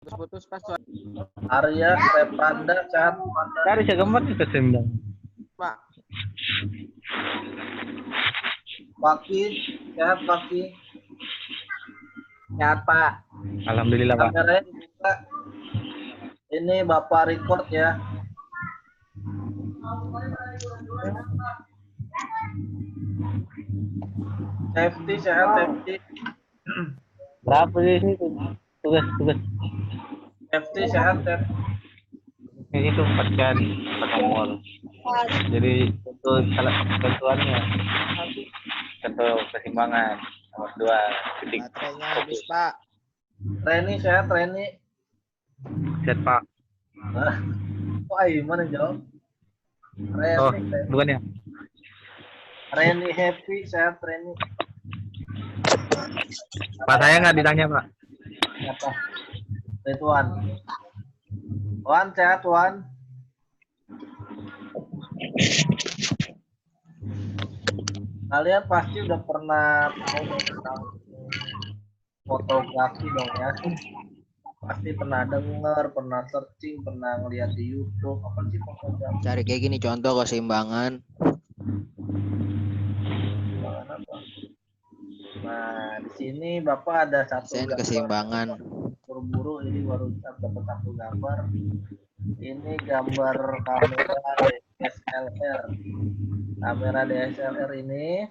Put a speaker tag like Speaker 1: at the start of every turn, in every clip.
Speaker 1: Putus pas
Speaker 2: Arya Repanda sehat
Speaker 3: Dari saya gambar kita sembang.
Speaker 1: Pak.
Speaker 2: Paki sehat Paki.
Speaker 1: Sehat Pak.
Speaker 3: Alhamdulillah Pak.
Speaker 2: Kameranya dibuka. Ini Bapak record ya. Safety sehat safety.
Speaker 3: Berapa sih tugas?
Speaker 2: Safety sehat safety.
Speaker 3: Ini itu 4 jari, 4 nomor. Jadi untuk salah ketentuannya satu keseimbangan, nomor 2 titik.
Speaker 1: Baterainya habis Pak.
Speaker 2: Reni sehat Reni.
Speaker 3: Set Pak.
Speaker 2: Wah gimana jawab?
Speaker 3: Oh,
Speaker 2: Reni
Speaker 3: bukan ya?
Speaker 2: Reni happy sehat Reni.
Speaker 3: Pak saya nggak ditanya Pak.
Speaker 2: Apa? Ridwan. Wan sehat Wan. Kalian pasti udah pernah tahu tentang fotografi dong ya. Pasti pernah denger, pernah searching, pernah ngeliat di YouTube. Apa sih fotografi?
Speaker 1: Cari kayak gini contoh keseimbangan.
Speaker 2: Nah, di sini Bapak ada satu
Speaker 1: Desain keseimbangan.
Speaker 2: buru-buru ini baru dapat satu gambar. Ini gambar kamera DSLR. Kamera DSLR ini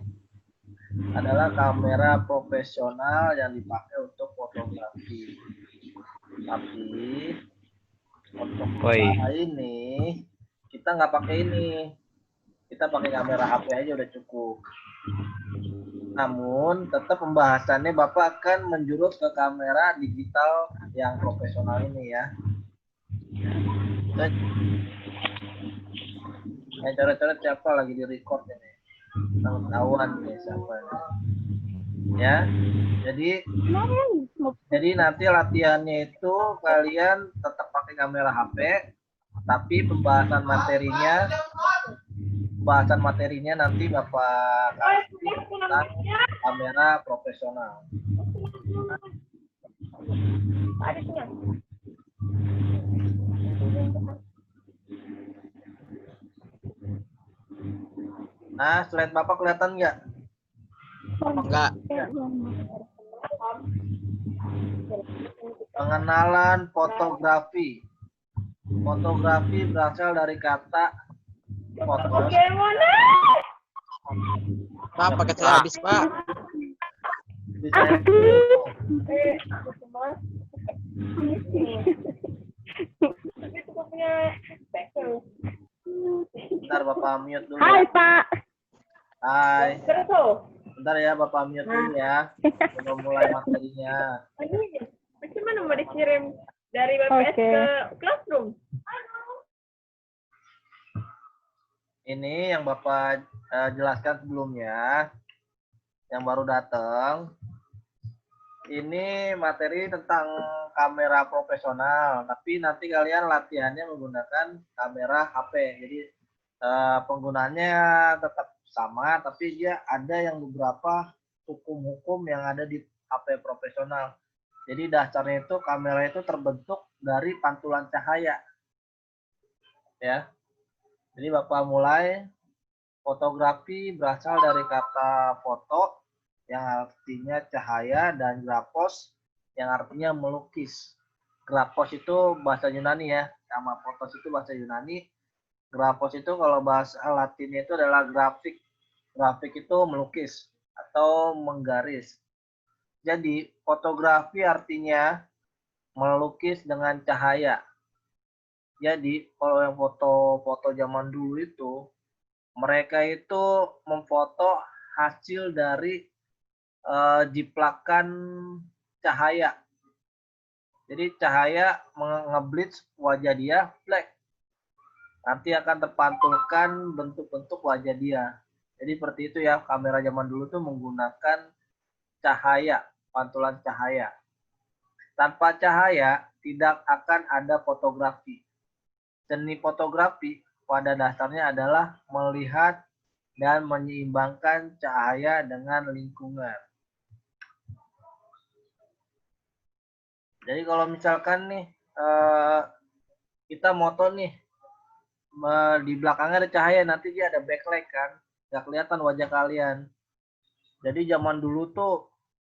Speaker 2: adalah kamera profesional yang dipakai untuk fotografi. Tapi untuk ini kita nggak pakai ini. Kita pakai kamera HP aja udah cukup. Namun tetap pembahasannya Bapak akan menjurus ke kamera digital yang profesional ini ya. Coret-coret siapa lagi di record ini? Tahuan nih siapa ini. Ya. Jadi nanti latihannya itu kalian tetap pakai kamera HP, tapi pembahasan materinya nanti Bapak kasih tentang kamera profesional. Nah, slide Bapak kelihatan nggak?
Speaker 1: Enggak.
Speaker 2: Pengenalan fotografi. Fotografi berasal dari kata foto.
Speaker 1: Pak, paket saya habis Pak. Bentar Bapak mute dulu.
Speaker 4: Hai Pak.
Speaker 2: Hai. Bentar ya Bapak mute dulu ya. Udah mulai materinya.
Speaker 4: Bagaimana mau dikirim dari WPS ke Classroom?
Speaker 2: Ini yang Bapak jelaskan sebelumnya, yang baru datang. Ini materi tentang kamera profesional, tapi nanti kalian latihannya menggunakan kamera HP. Jadi penggunaannya tetap sama, tapi dia ada yang beberapa hukum-hukum yang ada di HP profesional. Jadi dasarnya itu kamera itu terbentuk dari pantulan cahaya. Ya. Jadi Bapak mulai. Fotografi berasal dari kata foto yang artinya cahaya dan grafos yang artinya melukis. Grafos itu bahasa Yunani ya, sama fotos itu bahasa Yunani. Grafos itu kalau bahasa Latinnya itu adalah grafik. Grafik itu melukis atau menggaris. Jadi fotografi artinya melukis dengan cahaya. Jadi kalau yang foto-foto zaman dulu itu mereka itu memfoto hasil dari jiplakan cahaya. Jadi cahaya ngeblitz wajah dia, black. Nanti akan terpantulkan bentuk-bentuk wajah dia. Jadi seperti itu ya, kamera zaman dulu tuh menggunakan cahaya, pantulan cahaya. Tanpa cahaya tidak akan ada fotografi. Seni fotografi pada dasarnya adalah melihat dan menyeimbangkan cahaya dengan lingkungan. Jadi kalau misalkan nih kita moto nih di belakangnya ada cahaya, nanti dia ada backlight kan, nggak kelihatan wajah kalian. Jadi zaman dulu tuh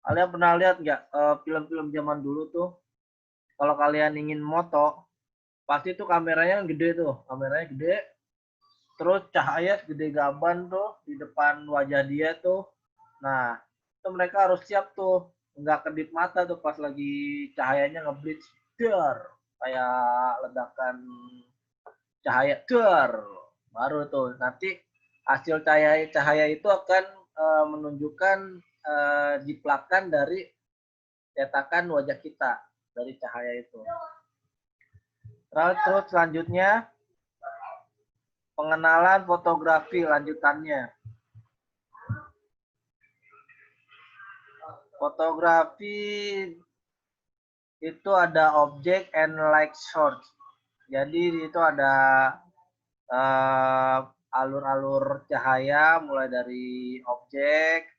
Speaker 2: kalian pernah lihat nggak film-film zaman dulu tuh kalau kalian ingin moto pasti tuh kameranya gede tuh, kameranya gede, terus cahaya segede gaban tuh di depan wajah dia tuh. Nah itu mereka harus siap tuh, nggak kedip mata tuh pas lagi cahayanya ngeblitz dar kayak ledakan cahaya dar, baru tuh nanti hasil cahaya itu akan menunjukkan jiplakan dari cetakan wajah kita dari cahaya itu. Terus selanjutnya pengenalan fotografi lanjutannya. Fotografi itu ada object and light source. Jadi itu ada alur-alur cahaya mulai dari objek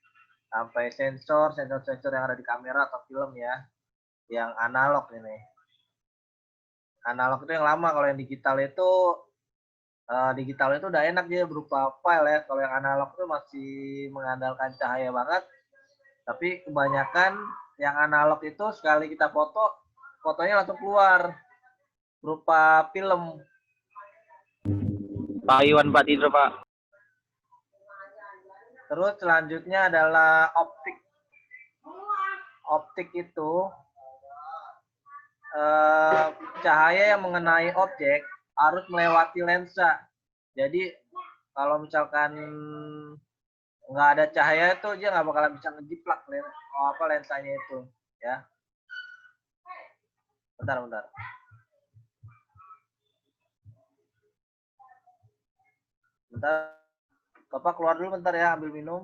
Speaker 2: sampai sensor yang ada di kamera atau film ya, yang analog ini. Analog itu yang lama, kalau yang digital itu udah enak dia berupa file ya. Kalau yang analog itu masih mengandalkan cahaya banget. Tapi kebanyakan yang analog itu sekali kita foto, fotonya langsung keluar berupa film.
Speaker 3: Pak Iwan, Pak tidur Pak.
Speaker 2: Terus selanjutnya adalah optik. Optik itu cahaya yang mengenai objek harus melewati lensa. Jadi kalau misalkan nggak ada cahaya itu dia nggak bakalan bisa ngejiplak lensanya itu ya. Bentar. Bapak keluar dulu bentar ya, ambil minum.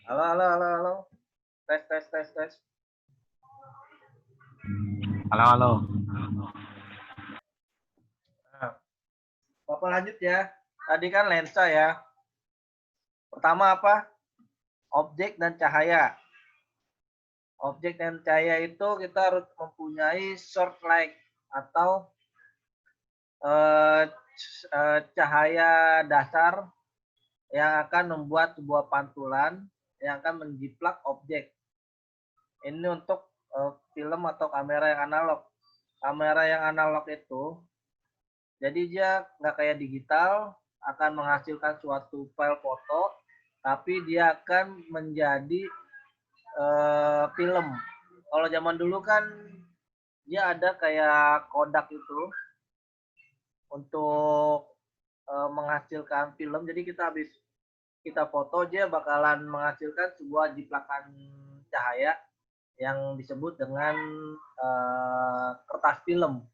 Speaker 2: Halo. Tes.
Speaker 3: Halo.
Speaker 2: Nah, Bapak lanjut ya. Tadi kan lensa ya. Pertama apa? Objek dan cahaya. Objek dan cahaya itu kita harus mempunyai short light atau cahaya dasar yang akan membuat sebuah pantulan yang akan menjiplak objek. Ini untuk film atau kamera yang analog. Kamera yang analog itu, jadi dia nggak kayak digital, akan menghasilkan suatu file foto, tapi dia akan menjadi film. Kalau zaman dulu kan dia ada kayak Kodak itu untuk menghasilkan film. Jadi habis kita foto dia bakalan menghasilkan sebuah jiplakan cahaya yang disebut dengan kertas film.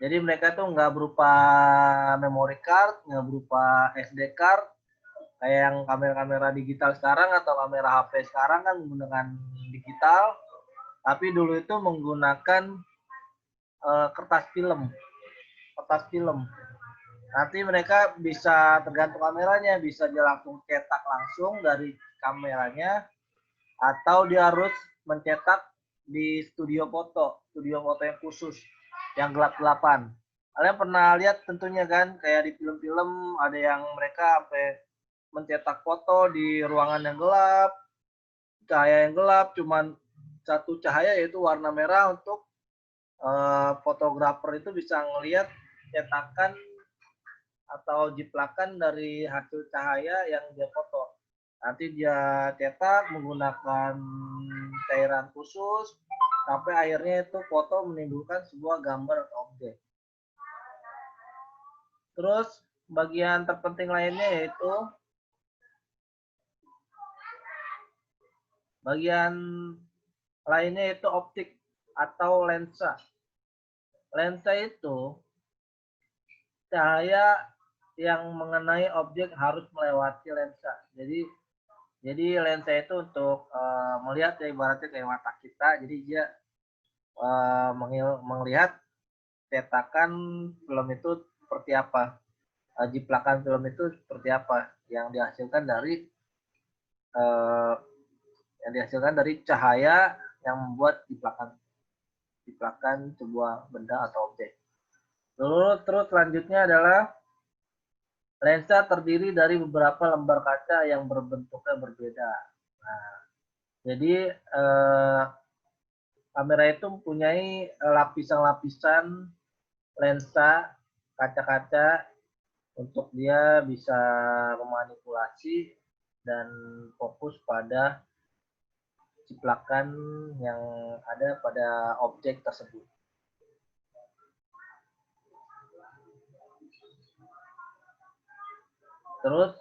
Speaker 2: Jadi mereka tuh nggak berupa memory card, nggak berupa SD card, kayak yang kamera-kamera digital sekarang atau kamera HP sekarang kan menggunakan digital, tapi dulu itu menggunakan kertas film. Nanti mereka bisa tergantung kameranya, bisa dia langsung cetak langsung dari kameranya, atau dia harus mencetak di studio foto yang khusus, yang gelap-gelapan. Kalian pernah lihat tentunya kan, kayak di film-film ada yang mereka sampai mencetak foto di ruangan yang gelap, cahaya yang gelap, cuman satu cahaya yaitu warna merah untuk fotografer itu bisa ngelihat cetakan atau jiplakan dari hasil cahaya yang dia foto. Nanti dia cetak menggunakan cairan khusus sampai akhirnya itu foto menimbulkan sebuah gambar atau objek. Terus bagian terpenting lainnya yaitu optik atau lensa. Lensa itu cahaya yang mengenai objek harus melewati lensa. Jadi lensa itu untuk melihat ya, ibaratnya kayak mata kita. Jadi dia melihat cetakan film itu seperti apa, jiplakan film itu seperti apa yang dihasilkan dari cahaya yang membuat jiplakan sebuah benda atau objek. Terus selanjutnya adalah lensa terdiri dari beberapa lembar kaca yang berbentuknya berbeda. Nah, jadi kamera itu mempunyai lapisan-lapisan lensa kaca-kaca untuk dia bisa memanipulasi dan fokus pada ciplakan yang ada pada objek tersebut. Terus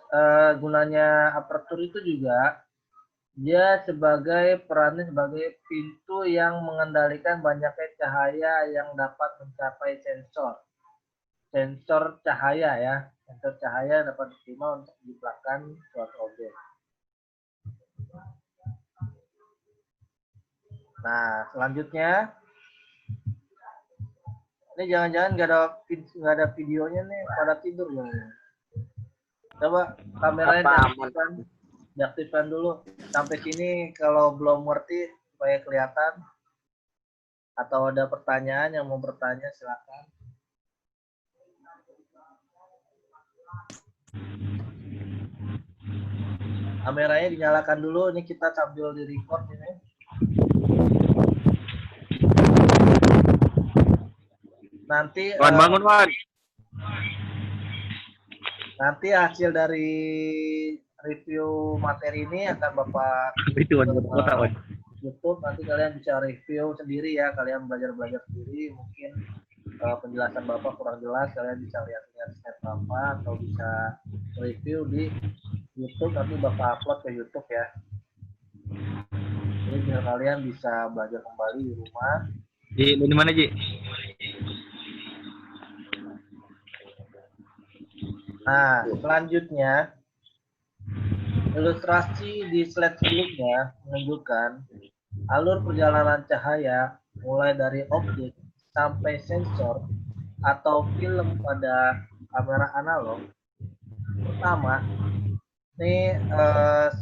Speaker 2: gunanya aperture itu juga dia perannya sebagai pintu yang mengendalikan banyaknya cahaya yang dapat mencapai sensor cahaya ya. Sensor cahaya dapat diterima untuk jiplakan suatu objek. Nah, selanjutnya ini jangan-jangan nggak ada videonya nih, pada tidur ya. Coba kameranya diaktifkan dulu. Sampai sini kalau belum ngerti supaya kelihatan. Atau ada pertanyaan yang mau bertanya silakan. Kameranya dinyalakan dulu. Ini kita sambil di record ini. Nanti
Speaker 3: Bangun, Wan.
Speaker 2: Nanti hasil dari review materi ini akan Bapak
Speaker 3: Itu Wan, kota Wan.
Speaker 2: YouTube. Nanti kalian bisa review sendiri ya. Kalian belajar sendiri. Mungkin penjelasan Bapak kurang jelas, kalian bisa lihat step Bapak atau bisa review di YouTube. Nanti Bapak upload ke YouTube ya. Jadi biar kalian bisa belajar kembali di rumah.
Speaker 3: Di mana, Ji?
Speaker 2: Nah, selanjutnya ilustrasi di slide sebelumnya menunjukkan alur perjalanan cahaya mulai dari objek sampai sensor atau film pada kamera analog. Pertama, ini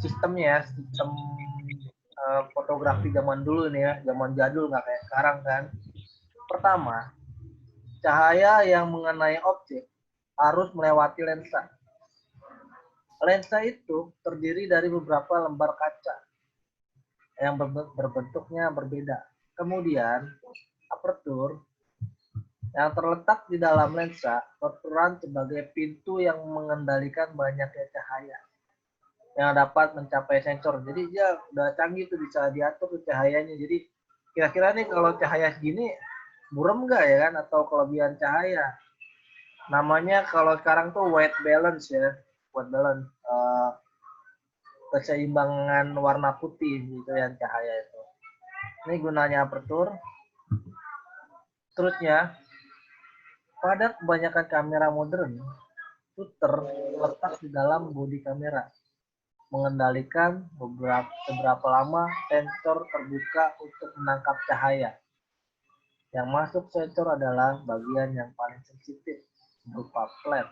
Speaker 2: sistem fotografi zaman dulu nih ya, zaman jadul nggak kayak sekarang kan. Pertama, cahaya yang mengenai objek harus melewati lensa. Lensa itu terdiri dari beberapa lembar kaca yang berbentuknya berbeda. Kemudian, aperture yang terletak di dalam lensa berperan sebagai pintu yang mengendalikan banyaknya cahaya yang dapat mencapai sensor. Jadi dia udah canggih tuh, bisa diatur tuh cahayanya. Jadi kira-kira nih kalau cahaya segini buram nggak ya kan, atau kelebihan cahaya. Namanya kalau sekarang tuh white balance ya, white balance, keseimbangan warna putih gitu yang cahaya itu. Ini gunanya aperture. Terusnya, pada kebanyakan kamera modern, shooter letak di dalam bodi kamera, mengendalikan seberapa lama sensor terbuka untuk menangkap cahaya. Yang masuk sensor adalah bagian yang paling sensitif, berupa flash,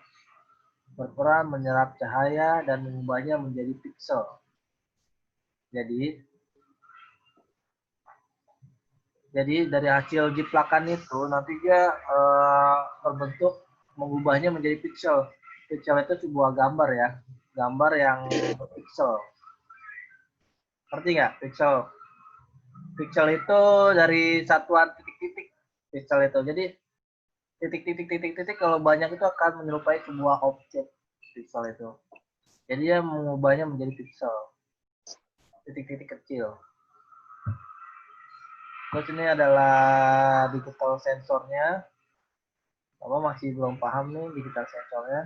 Speaker 2: berperan menyerap cahaya dan mengubahnya menjadi pixel. Jadi dari hasil jiplakan itu nanti dia berbentuk mengubahnya menjadi pixel. Pixel itu sebuah gambar ya, gambar yang pixel. Ngerti nggak pixel? Pixel itu dari satuan titik-titik. Pixel itu jadi titik-titik kalau banyak itu akan menyerupai sebuah objek. Pixel itu. Jadi dia mengubahnya menjadi pixel. Titik-titik kecil. Terus ini adalah digital sensornya. Bapak masih belum paham nih digital sensornya.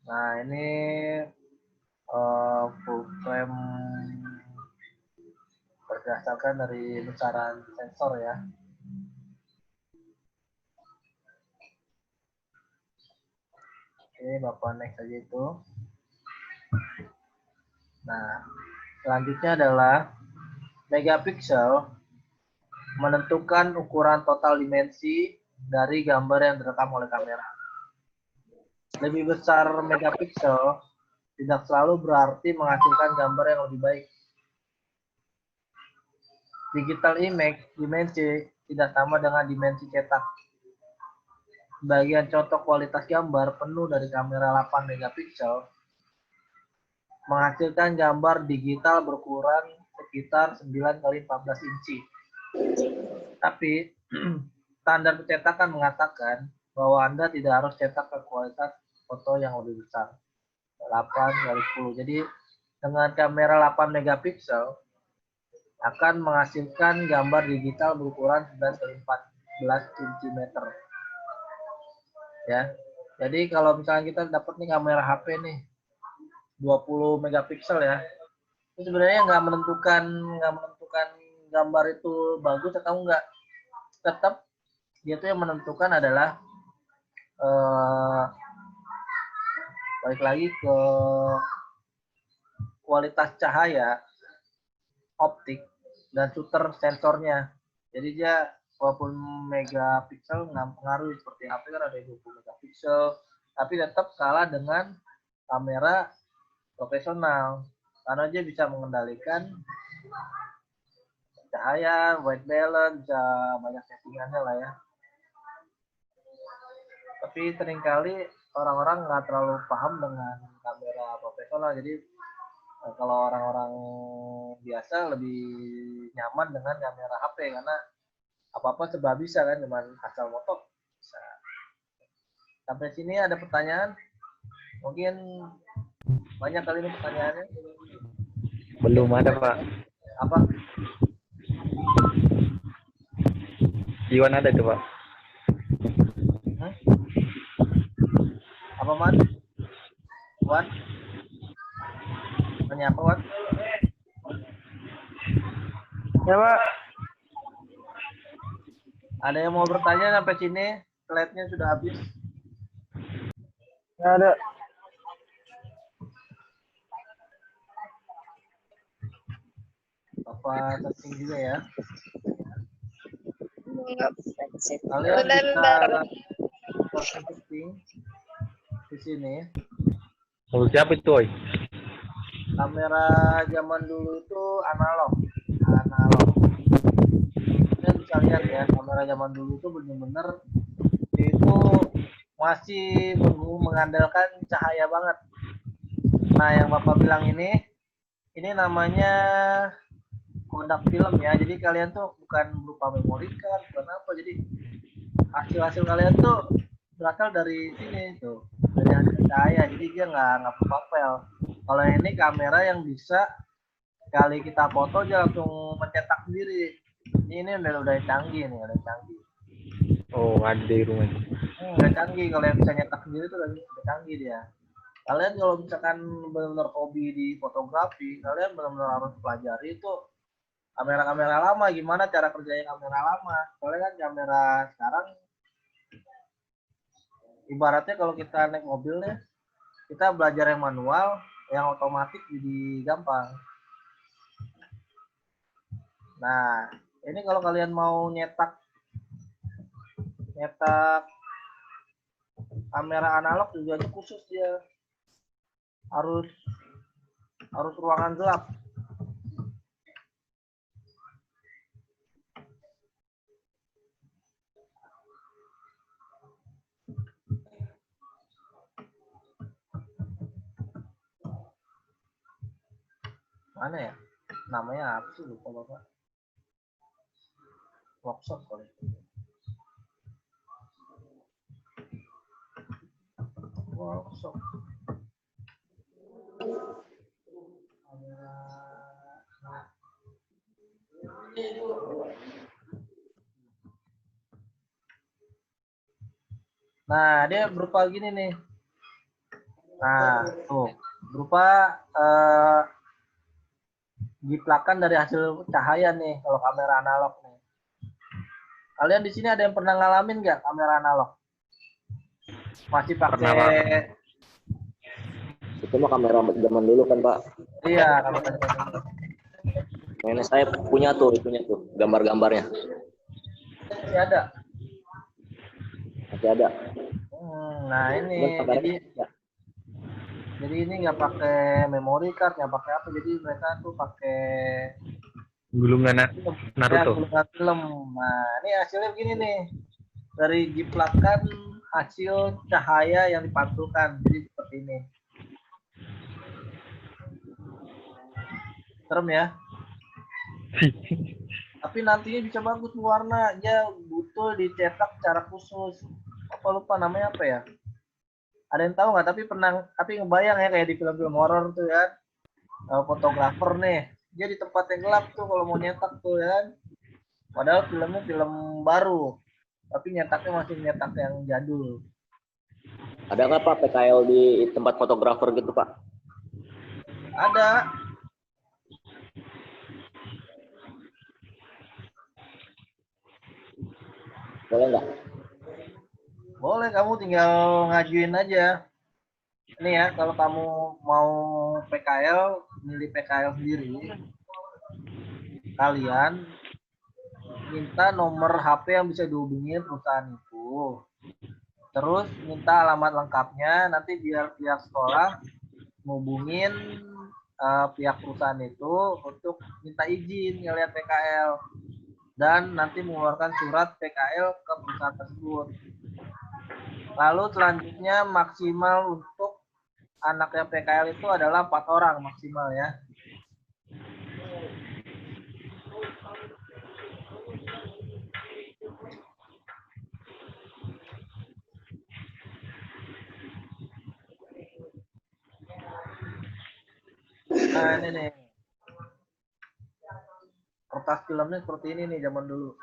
Speaker 2: Nah ini full frame berdasarkan dari besaran sensor ya. Oke, Bapak next aja itu. Nah, selanjutnya adalah megapiksel menentukan ukuran total dimensi dari gambar yang direkam oleh kamera. Lebih besar megapiksel tidak selalu berarti menghasilkan gambar yang lebih baik. Digital image dimensi tidak sama dengan dimensi cetak. Bagian contoh kualitas gambar penuh dari kamera 8 megapiksel menghasilkan gambar digital berukuran sekitar 9 kali 14 inci. Tapi standar percetakan mengatakan bahwa Anda tidak harus cetak ke kualitas foto yang lebih besar, 8 kali 10. Jadi dengan kamera 8 megapiksel akan menghasilkan gambar digital berukuran 9 kali 14 cm. Ya. Jadi kalau misalnya kita dapat nih kamera HP nih 20 megapiksel ya. Itu sebenarnya nggak menentukan gambar itu bagus atau enggak. Tetap dia tuh yang menentukan adalah balik lagi ke kualitas cahaya, optik, dan shooter sensornya. Jadi dia walaupun megapiksel nggak pengaruh seperti HP kan ada 20 megapiksel, tapi tetap kalah dengan kamera profesional karena dia bisa mengendalikan cahaya, white balance, bisa banyak settingannya lah ya. Tapi seringkali orang-orang nggak terlalu paham dengan kamera profesional, jadi kalau orang-orang biasa lebih nyaman dengan kamera HP karena apa-apa serba bisa kan, cuman asal moto bisa. Sampai sini ada pertanyaan? Mungkin banyak kali ini pertanyaannya.
Speaker 3: Belum ada, Pak.
Speaker 2: Apa?
Speaker 3: Iwan ada tuh, Pak.
Speaker 2: Apa, Mat? Wan? Tanya apa, Wan?
Speaker 5: Ya, Pak.
Speaker 2: Ada yang mau bertanya sampai sini? Slide-nya sudah habis.
Speaker 5: Nggak ada.
Speaker 2: Bapak testing juga ya.
Speaker 4: Bentar,
Speaker 2: Kalian bisa
Speaker 4: bentar.
Speaker 2: testing di sini.
Speaker 3: Oh, siapa itu, oi?
Speaker 2: Kamera zaman dulu itu analog. Kalian bisa lihat ya, kamera zaman dulu itu benar-benar itu masih mengandalkan cahaya banget. Nah, yang Bapak bilang ini namanya Kodak film ya. Jadi kalian tuh bukan berupa memory card, bukan apa. Jadi hasil kalian tuh berasal dari sini tuh, dari hasil cahaya. Jadi dia nggak papel. Kalau ini kamera yang bisa kali kita foto dia langsung mencetak sendiri. Ini udah canggih nih, udah canggih.
Speaker 3: Oh, ada di rumah.
Speaker 2: Udah canggih kalau yang bisa nyetak sendiri tuh udah canggih dia. Kalian kalau misalkan benar-benar hobi di fotografi, kalian benar-benar harus pelajari itu kamera-kamera lama, gimana cara kerjanya kamera lama. Soalnya kan kamera sekarang ibaratnya kalau kita naik mobil nih, kita belajar yang manual, yang otomatis jadi gampang. Nah, ini kalau kalian mau nyetak kamera analog tujuannya khusus dia harus ruangan gelap. Mana ya? Namanya apa sih, lupa Bapak. Workshop kali. Workshop. Nah, dia berupa gini nih. Nah, tuh. Berupa jiplakan dari hasil cahaya nih kalau kamera analog nih. Kalian di sini ada yang pernah ngalamin nggak kamera analog? Masih pakai
Speaker 5: Cuma kamera zaman dulu kan Pak.
Speaker 2: Iya, kamera.
Speaker 5: Nenek saya punya tuh gambar-gambarnya.
Speaker 2: Masih ada.
Speaker 5: Masih ada.
Speaker 2: Nah ini
Speaker 5: Cuman kameranya
Speaker 2: jadi ini nggak pakai memory card, nggak pakai apa, jadi mereka tuh pakai
Speaker 3: Gulungan Naruto.
Speaker 2: gulungan film. Nah ini hasilnya begini nih, dari jiplakan hasil cahaya yang dipantulkan, jadi seperti ini. Serem ya. Tapi nantinya bisa bagus warna, dia butuh dicetak secara khusus. Apa lupa namanya apa ya? Ada yang tahu nggak? Tapi ngebayang ya kayak di film-film horor tuh ya. Fotografer nih, dia di tempat yang gelap tuh kalau mau nyetak tuh ya. Padahal filmnya film baru, tapi nyetaknya masih nyetak yang jadul.
Speaker 5: Ada nggak Pak PKL di tempat fotografer gitu Pak?
Speaker 2: Ada.
Speaker 5: Boleh nggak?
Speaker 2: Boleh, kamu tinggal ngajuin aja. Ini ya, kalau kamu mau PKL, milih PKL sendiri, kalian minta nomor HP yang bisa dihubungin perusahaan itu. Terus minta alamat lengkapnya, nanti biar pihak sekolah menghubungin pihak perusahaan itu untuk minta izin ngeliat PKL. Dan nanti mengeluarkan surat PKL ke perusahaan tersebut. Lalu selanjutnya maksimal untuk anaknya PKL itu adalah 4 orang maksimal ya. Nah ini nih. Kertas filmnya seperti ini nih zaman dulu.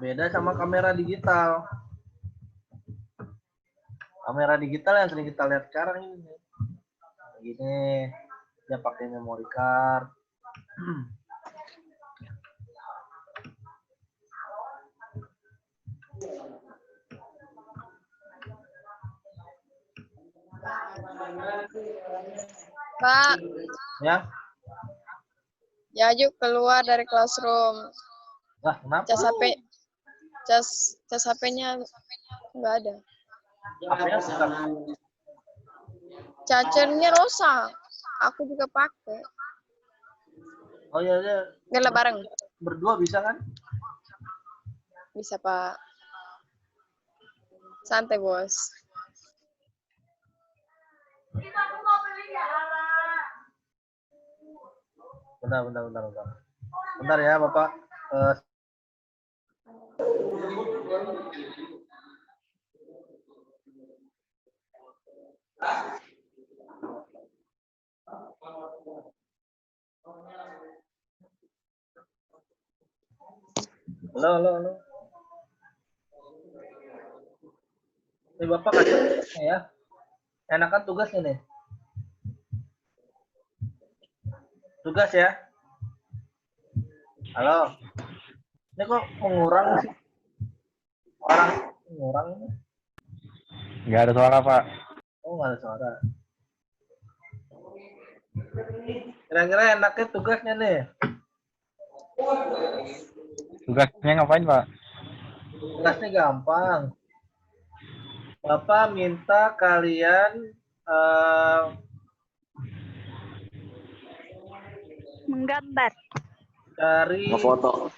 Speaker 2: Beda sama kamera digital. Kamera digital yang sering kita lihat sekarang ini. Begini, dia pakai memory card.
Speaker 6: Pak,
Speaker 2: Ya,
Speaker 6: Yaju keluar dari classroom.
Speaker 2: lah kenapa?
Speaker 6: Cas HP-nya nggak ada.
Speaker 2: HP-nya susah.
Speaker 6: Chargernya rusak. Aku juga pakai.
Speaker 2: Oh iya, iya.
Speaker 6: Nggak bareng.
Speaker 2: Berdua bisa kan?
Speaker 6: Bisa, Pak. Santai, Bos.
Speaker 2: Bentar. Bentar ya, Bapak. Halo. Ini Bapak kasih ya. Enakan tugasnya nih. Tugas ya. Halo. Ini kok mengurang sih? Orang mengurang.
Speaker 3: Nggak ada suara Pak.
Speaker 2: Oh, nggak ada suara. Kira-kira enaknya tugasnya nih.
Speaker 3: Tugasnya ngapain Pak?
Speaker 2: Tugasnya gampang. Bapak minta kalian
Speaker 7: menggambar.
Speaker 2: cari
Speaker 5: Ngefoto.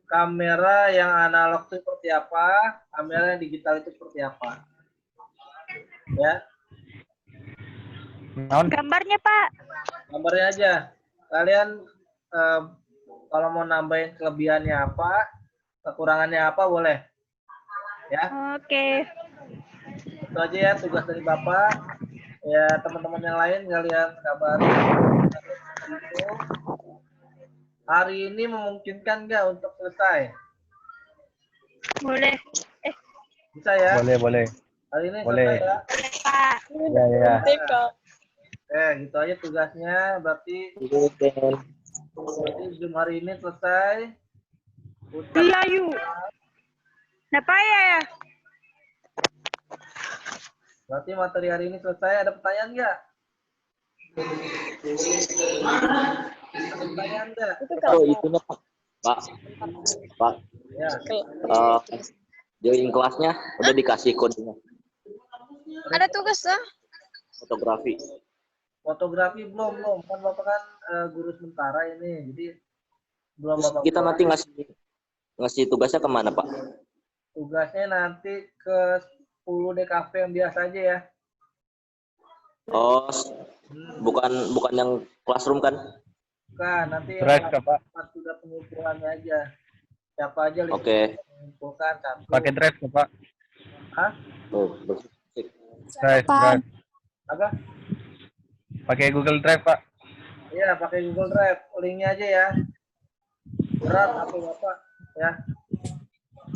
Speaker 2: kamera yang analog itu seperti apa, kamera yang digital itu seperti apa. Ya,
Speaker 3: Naon?
Speaker 7: Gambarnya, Pak.
Speaker 2: gambarnya aja. Kalian kalau mau nambahin kelebihannya apa, kekurangannya apa boleh. Ya,
Speaker 7: Oke.
Speaker 2: itu aja ya tugas dari Bapak. Ya, teman-teman yang lain kalian kabarin. Itu. Hari ini memungkinkan nggak untuk selesai?
Speaker 7: Boleh.
Speaker 2: Bisa ya?
Speaker 3: Boleh.
Speaker 2: Hari ini
Speaker 3: Boleh.
Speaker 2: selesai ya?
Speaker 7: Pak.
Speaker 3: Ya.
Speaker 6: Kak.
Speaker 2: Gitu aja tugasnya. Berarti Zoom hari ini selesai.
Speaker 7: Iya, yuk. Napaya ya?
Speaker 2: Berarti materi hari ini selesai. Ada pertanyaan nggak? Ada pertanyaan nggak?
Speaker 6: Itu
Speaker 5: Oh,
Speaker 6: kalau
Speaker 5: itunya Pak. Pak,
Speaker 2: Ya.
Speaker 5: eh, join kelasnya udah dikasih kodenya
Speaker 6: ada tugas lah.
Speaker 5: fotografi.
Speaker 2: Fotografi belum. Kan Bapak kan guru sementara ini. Jadi belum
Speaker 5: Terus
Speaker 2: Bapak
Speaker 5: kita
Speaker 2: buat.
Speaker 5: nanti ngasih tugasnya kemana Pak?
Speaker 2: Tugasnya nanti ke 10 DKV yang biasa aja ya.
Speaker 5: Oh, bukan yang classroom kan?
Speaker 2: Bukan, nanti
Speaker 3: Drive ke Pak.
Speaker 2: sudah pengumpulannya aja. Siapa aja
Speaker 5: Oke.
Speaker 2: mengumpulkan satu.
Speaker 3: Pakai drive ke Pak.
Speaker 2: Hah?
Speaker 5: Oh, bersih.
Speaker 3: Drive.
Speaker 2: Apa?
Speaker 3: Pakai Google Drive Pak.
Speaker 2: Iya, pakai Google Drive. Linknya aja ya. Berat apa Bapak ya?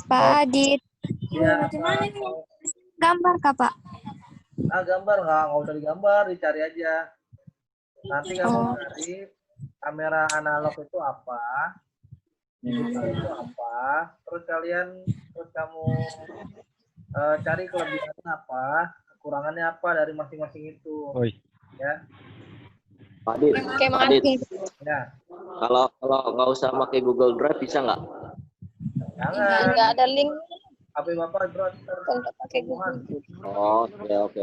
Speaker 8: Pak Adit,
Speaker 2: Ya,
Speaker 8: gambar kah Pak?
Speaker 2: gambar nggak usah digambar, dicari aja. Nanti kamu cari kamera analog itu apa, digital itu apa, terus kamu cari kelebihannya apa, kekurangannya apa dari masing-masing itu,
Speaker 3: Oi.
Speaker 2: ya.
Speaker 5: Pak Adit,
Speaker 6: Kayak
Speaker 5: Pak Adit,
Speaker 2: Ya,
Speaker 5: kalau nggak usah pakai Google Drive bisa nggak?
Speaker 2: jangan.
Speaker 6: Nggak ada link.
Speaker 2: HP Bapak
Speaker 6: Kan nggak pakai Google.
Speaker 5: Oh, oke.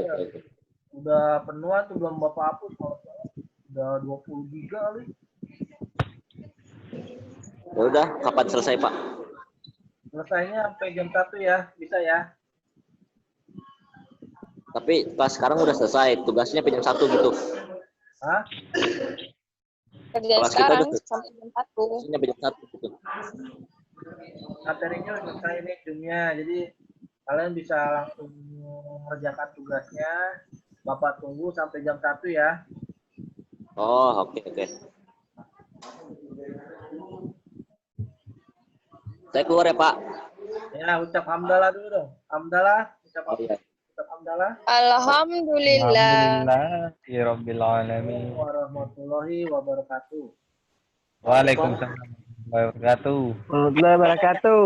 Speaker 2: udah penuhan tuh belum Bapak hapus, udah 20 giga kali.
Speaker 5: Ya udah, kapan selesai Pak?
Speaker 2: Selesainya sampai jam 1 ya, bisa ya.
Speaker 5: Tapi pas sekarang udah selesai, tugasnya jam 1 gitu.
Speaker 2: Hah?
Speaker 6: Kerjaan
Speaker 5: Kelas kita
Speaker 6: sekarang
Speaker 5: udah
Speaker 6: sampai jam 1.
Speaker 5: Tugasnya jam 1 gitu.
Speaker 2: Materinya udah selesai nih zoomnya, jadi kalian bisa langsung mengerjakan tugasnya. Bapak tunggu sampai jam 1 ya.
Speaker 5: Oh, oke. Saya keluar ya Pak.
Speaker 2: Ya, ucap hamdalah dulu dong. Hamdalah,
Speaker 5: Oh iya.
Speaker 2: ucap hamdalah.
Speaker 6: Alhamdulillah.
Speaker 3: Alhamdulillahirabbil alamin.
Speaker 2: Warahmatullahi wabarakatuh.
Speaker 3: Waalaikumsalam warahmatullahi wabarakatuh.
Speaker 9: Warahmatullahi wabarakatuh.